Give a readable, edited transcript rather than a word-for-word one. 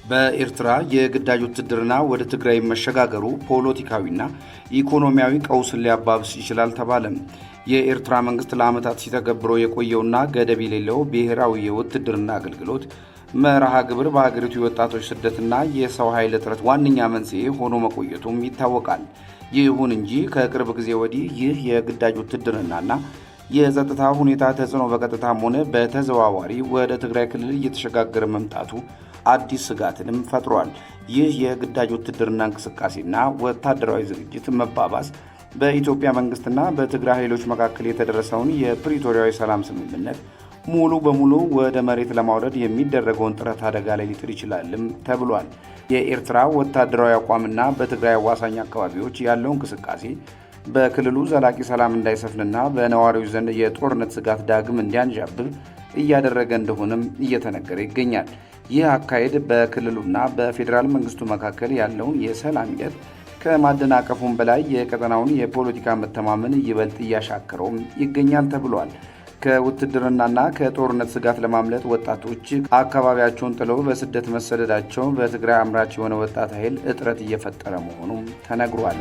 በኤርትራ የግዳጅ ውትድርና ወደ ትግራይ መሸጋገሩ ፖለቲካዊና ኢኮኖሚያዊ ቀውስን ሊያባብስ ይችላል ተባለ። የኤርትራ መንግስት ለዓመታት ሲተገብረው የቆየውና ገደብ የሌለው ብሔራዊ የውትድርና አገልግሎት መርሃ ግብር በሀገሪቱ የወጣቶች ስደትና የሰው ኃይል እጥረት ዋነኛ መንስኤ ሆኖ መቆየቱም ይታወቃል። ይሁን እንጂ ከቅርብ ጊዜ ወዲህ ይህ የግዳጅ ውትድርናና የጸጥታ ሁኔታ ተጽዕኖ በቀጥታም ሆነ በተዘዋዋሪ ወደ ትግራይ ክልል እየተሸጋገረ መምጣቱ አዲስ ስጋትንም ፈጥሯል። ይህ የግዳጅ ውትድርና እንቅስቃሴና ወታደራዊ ዝግጅት መባባስ በኢትዮጵያ መንግስትና በትግራይ ኃይሎች መካከል የተደረሰውን የፕሪቶሪያዊ ሰላም ስምምነት ሙሉ በሙሉ ወደ መሬት ለማውረድ የሚደረገውን ጥረት አደጋ ላይ ሊጥል ይችላልም ተብሏል። የኤርትራ ወታደራዊ አቋምና በትግራይ አዋሳኝ አካባቢዎች ያለው እንቅስቃሴ በክልሉ ዘላቂ ሰላም እንዳይሰፍንና በነዋሪዎች ዘንድ የጦርነት ስጋት ዳግም እንዲያንዣብብ እያደረገ እንደሆነም እየተነገረ ይገኛል። ይህ አካሄድ በክልሉና በፌዴራል መንግስቱ መካከል ያለውን የሰላም ሂደት ከማደናቀፉም በላይ የቀጠናውን የፖለቲካ መተማመን ይበልጥ እያሻከረውም ይገኛል ተብሏል። ከውትድርናና ከጦርነት ስጋት ለማምለጥ ወጣቶች አካባቢያቸውን ጥለው በስደት መሰደዳቸው በትግራይ አምራች የሆነ ወጣት ኃይል እጥረት እየፈጠረ መሆኑም ተነግሯል።